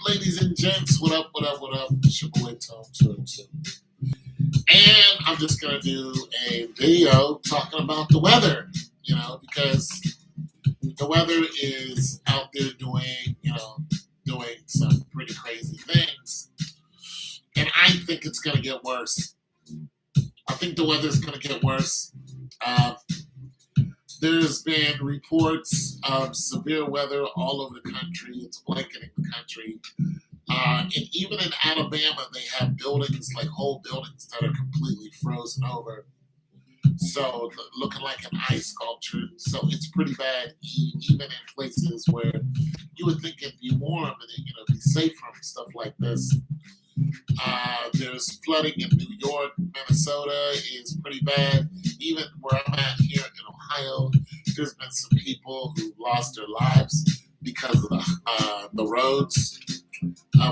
ladies and gents? What up, what up, what up? It's your boy Tom 202. And I'm just going to do a video talking about the weather, because the weather is out there doing some pretty crazy things. And I think it's going to get worse. I think the weather is going to get worse. There's been reports of severe weather all over the country. It's blanketing the country. And even in Alabama, they have buildings, like whole buildings, that are completely frozen over. So looking like an ice sculpture. So it's pretty bad, even in places where you would think it'd be warm and be safe from stuff like this. There's flooding in New York. Minnesota is pretty bad. Even where I'm at here in Ohio, there's been some people who lost their lives because of the roads.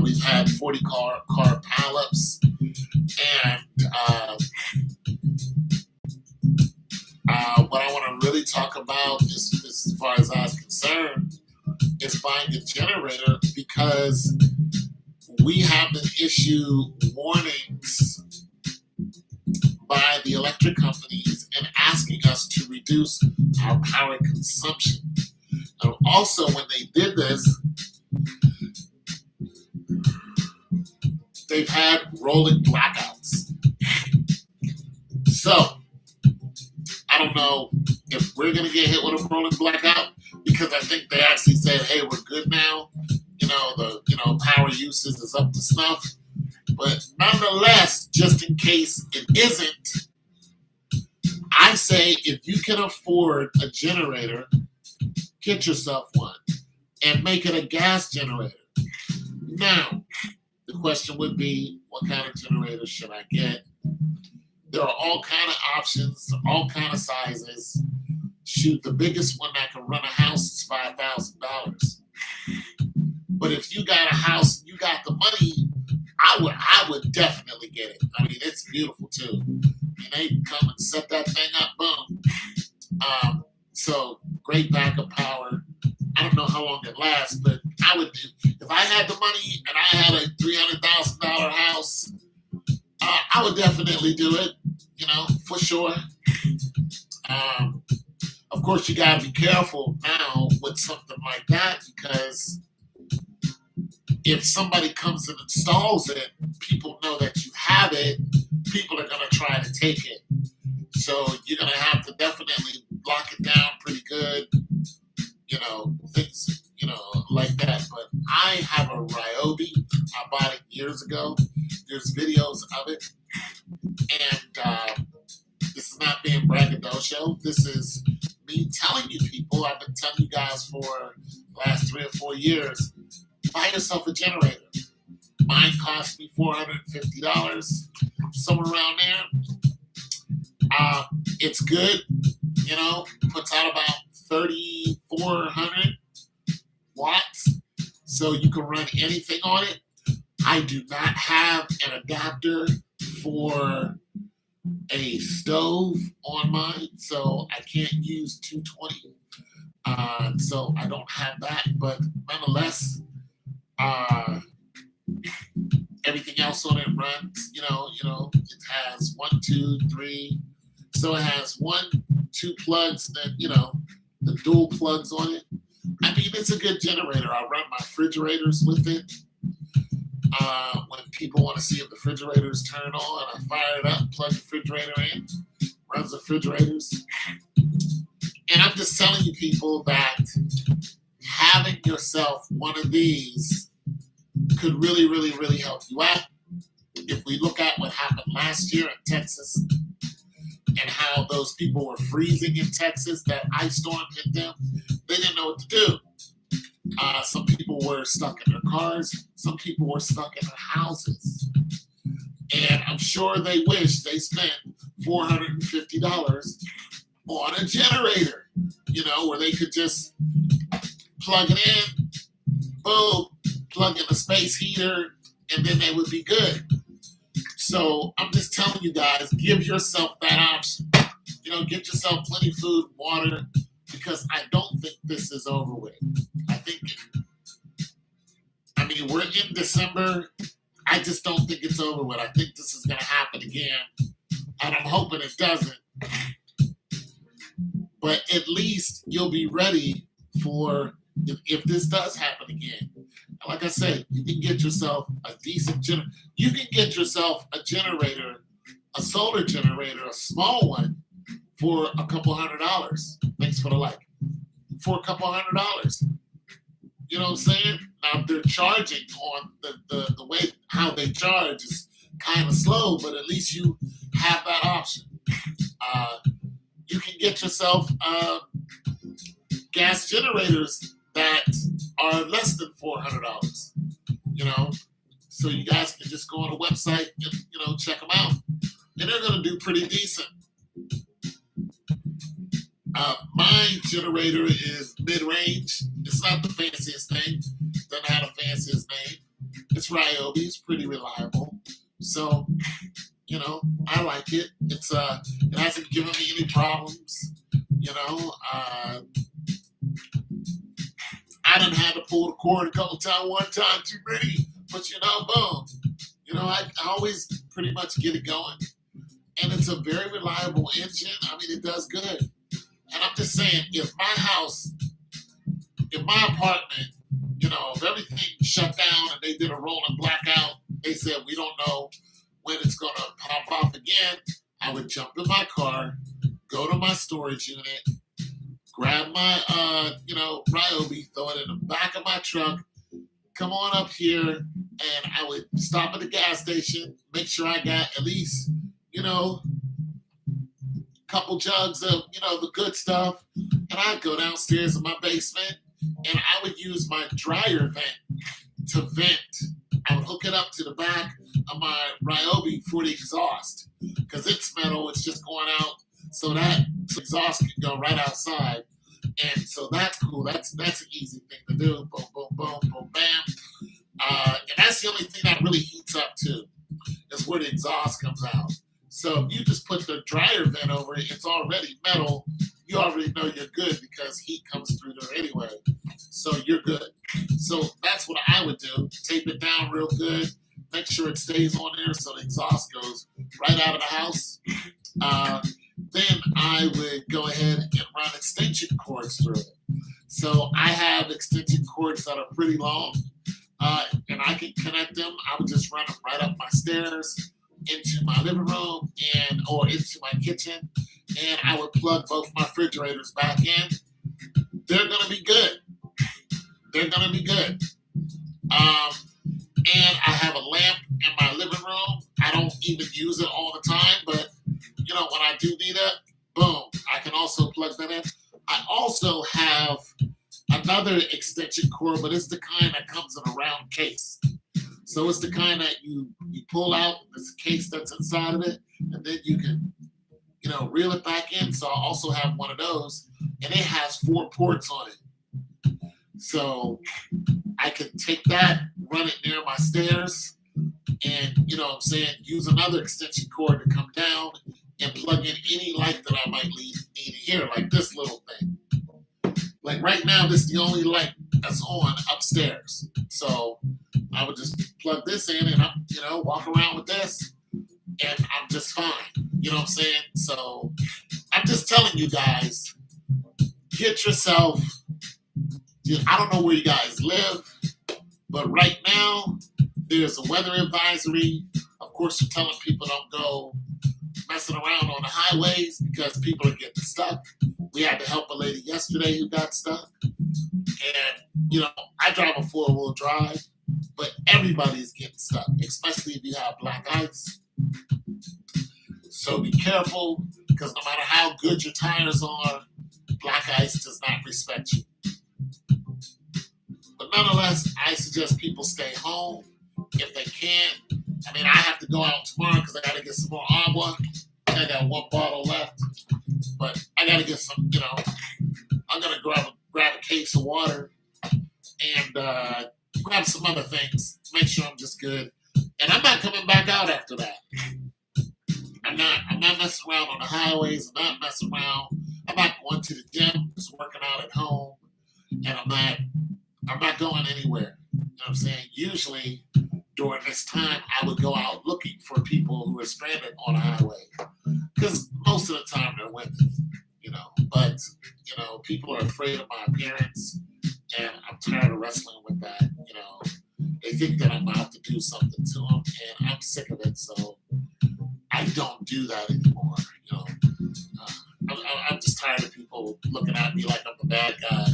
We've had 40 car pileups, and what I want to really talk about, is, as far as I was concerned, is buying a generator, because we have been issued warnings by the electric companies and asking us to reduce our power consumption. And also, when they did this, they've had rolling blackouts. So, I don't know if we're going to get hit with a rolling blackout, because I think they actually said, hey, we're good now. The power usage is up to snuff. But nonetheless, just in case it isn't, I say if you can afford a generator, get yourself one and make it a gas generator. Now, the question would be, what kind of generator should I get? There are all kind of options, all kind of sizes. Shoot, the biggest one that can run a house is $5,000. But if you got a house, you got the money, I would definitely get it. I mean, it's beautiful too. They come and set that thing up, boom. So great backup power. I don't know how long it lasts, but I would do. If I had the money and I had a $300,000 house, I would definitely do it, for sure. Of course, you gotta be careful now with something like that, because if somebody comes and installs it, people know that you have it, people are gonna try to take it. So you're gonna have to definitely lock it down pretty good, things, like that. But I have a Ryobi. I bought it years ago. There's videos of it. And this is not being braggadocio. This is me telling you people, I've been telling you guys for the last 3 or 4 years, buy yourself a generator. Mine cost me $450, somewhere around there. It's good, puts out about 3,400 watts, so you can run anything on it. I do not have an adapter for a stove on mine, so I can't use 220. So I don't have that, but nonetheless, everything else on it runs. It has 1, 2, 3. So it has 1, 2 plugs, then the dual plugs on it. I mean, it's a good generator. I run my refrigerators with it. When people want to see if the refrigerators turn on, I fire it up, plug the refrigerator in, runs the refrigerators. And I'm just telling you people that having yourself one of these could really, really, really help you out. If we look at what happened last year in Texas and how those people were freezing in Texas, that ice storm hit them, they didn't know what to do. Some people were stuck in their cars. Some people were stuck in their houses. And I'm sure they wish they spent $450 on a generator, where they could just plug it in, boom, plug in a space heater, and then they would be good. So I'm just telling you guys, give yourself that option. Get yourself plenty of food, water, because I don't think this is over with. I mean, we're in December. I just don't think it's over with. I think this is going to happen again, and I'm hoping it doesn't. But at least you'll be ready for if this does happen again. Like I said, you can get yourself a decent you can get yourself a generator, a solar generator, a small one, for a couple $100. Thanks for the like. For a couple $100. You know what I'm saying? Now they're charging on the way how they charge is kind of slow, but at least you have that option. You can get yourself gas generators that are less than $400. You know, so you guys can just go on the website and check them out, and they're going to do pretty decent. My generator is mid-range. It's not the fanciest thing. Doesn't have the fanciest name. It's Ryobi. It's pretty reliable. So, I like it. It hasn't given me any problems. I done had to pull the cord a couple times. One time too many, but boom. I always pretty much get it going, and it's a very reliable engine. I mean, it does good. And I'm just saying, if my apartment, if everything shut down and they did a rolling blackout, they said we don't know when it's going to pop off again, I would jump in my car, go to my storage unit, grab my, Ryobi, throw it in the back of my truck, come on up here, and I would stop at the gas station, make sure I got at least, couple jugs of, the good stuff, and I'd go downstairs in my basement, and I would use my dryer vent to vent. I would hook it up to the back of my Ryobi for the exhaust, because it's metal, it's just going out, so that exhaust can go right outside, and so that's cool. That's an easy thing to do. Boom, boom, boom, boom, bam. And that's the only thing that really heats up too, is where the exhaust comes out. So if you just put the dryer vent over it, it's already metal. You already know you're good because heat comes through there anyway. So you're good. So that's what I would do. Tape it down real good. Make sure it stays on there so the exhaust goes right out of the house. Then I would go ahead and run extension cords through it. So I have extension cords that are pretty long, and I can connect them. I would just run them right up my stairs into my living room or into my kitchen, and I would plug both my refrigerators back in. They're gonna be good. They're gonna be good. And I have a lamp in my living room. I don't even use it all the time, but when I do need it, boom, I can also plug that in. I also have another extension cord, but it's the kind that comes in a round case. So it's the kind that you pull out, there's a case that's inside of it, and then you can, reel it back in. So I also have one of those, and it has 4 ports on it. So I can take that, run it near my stairs, and, use another extension cord to come down and plug in any light that I might need here, like this little thing. Like right now, this is the only light that's on upstairs. So I would just plug this in and walk around with this, and I'm just fine. You know what I'm saying? So I'm just telling you guys, get yourself. I don't know where you guys live, but right now there's a weather advisory. Of course, you're telling people don't go messing around on the highways because people are getting stuck. We had to help a lady yesterday who got stuck. And, I drive a 4-wheel drive, but everybody's getting stuck, especially if you have black ice. So be careful, because no matter how good your tires are, black ice does not respect you. But nonetheless, I suggest people stay home if they can. I mean, I have to go out tomorrow because I got to get some more agua. I got 1 bottle left, but I got to get some, I'm going to grab a case of water and grab some other things, make sure I'm just good. And I'm not coming back out after that. I'm not messing around on the highways. I'm not messing around. I'm not going to the gym, just working out at home. And I'm not going anywhere. what I'm saying? Usually during this time, I would go out looking for people who are stranded on a highway because most of the time they're women, you know. But you know, people are afraid of my appearance, and I'm tired of wrestling with that. You know, they think that I'm out to do something to them, and I'm sick of it. So I don't do that anymore. You know, I'm just tired of people looking at me like I'm the bad guy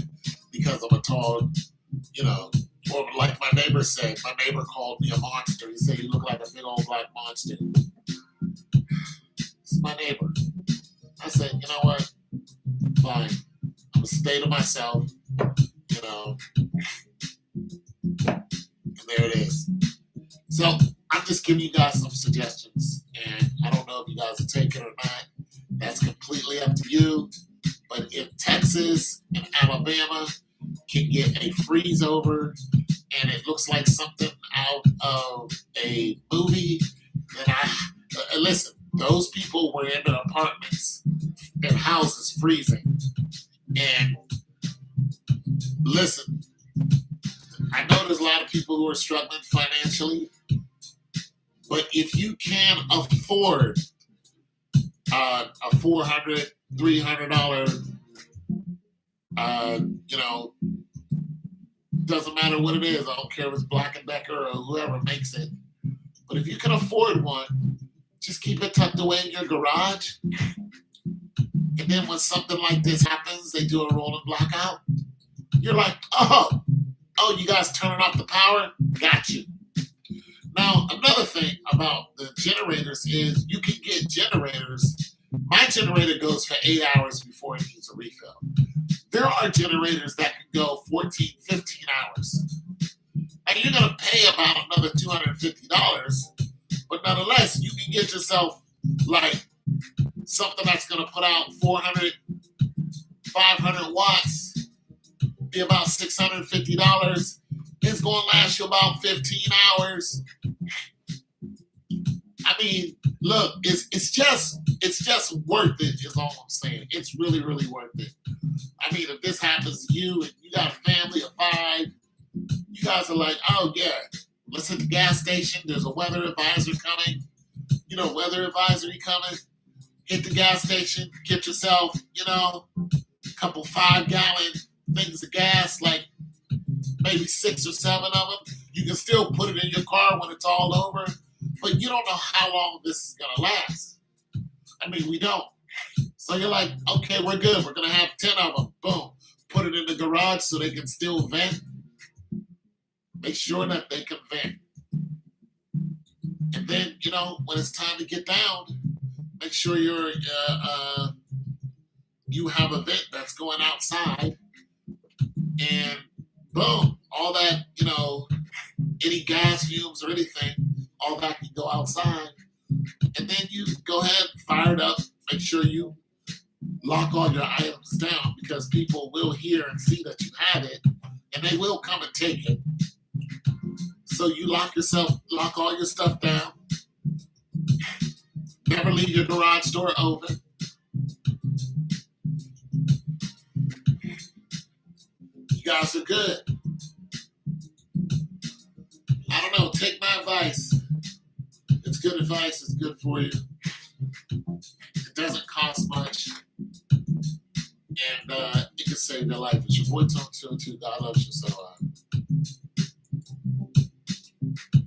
because I'm a tall, you know, or like my neighbor said, my neighbor called me a monster. He said, "You look like a big old black monster." It's my neighbor. I said, "You know what? Fine. I'm gonna stay to myself, you know." And there it is. So I'm just giving you guys some suggestions, and I don't know if you guys will take it or not. That's completely up to you. But if Texas and Alabama can get a freeze over and it looks like something out of a movie, then listen, those people were in their apartments and houses freezing. And listen, I know there's a lot of people who are struggling financially, but if you can afford a $400, $300, you know, doesn't matter what it is. I don't care if it's Black and Decker or whoever makes it. But if you can afford one, just keep it tucked away in your garage. And then when something like this happens, they do a rolling blackout. You're like, oh, you guys turning off the power? Got you. Now, another thing about the generators is you can get generators. My generator goes for 8 hours before it needs a refill. There are generators that can go 14, 15 hours. And you're going to pay about another $250, but nonetheless, you can get yourself like something that's going to put out 400, 500 watts, be about $650. It's going to last you about 15 hours. I mean, look, it's just worth it, is all I'm saying. It's really, really worth it. I mean, if this happens to you and you got a family of 5, you guys are like, oh yeah, let's hit the gas station. There's a weather advisor coming. You know, weather advisory coming. Hit the gas station, get yourself, you know, a couple 5-gallon things of gas, like maybe 6 or 7 of them. You can still put it in your car when it's all over, but you don't know how long this is going to last. I mean, we don't. So you're like, okay, we're good. We're going to have 10 of them. Boom. Put it in the garage so they can still vent. Make sure that they can vent. And then, you know, when it's time to get down, make sure you have a vent that's going outside. And boom, all that, you know, any gas fumes or anything, all that can go outside. And then you go ahead, fire it up, make sure you lock all your items down because people will hear and see that you have it and they will come and take it. So you lock all your stuff down. Never leave your garage door open. You guys are good. I don't know, take my advice. It's good advice, it's good for you. It doesn't cost much. And it can save your life. It's your boy Tone 202. God loves you so.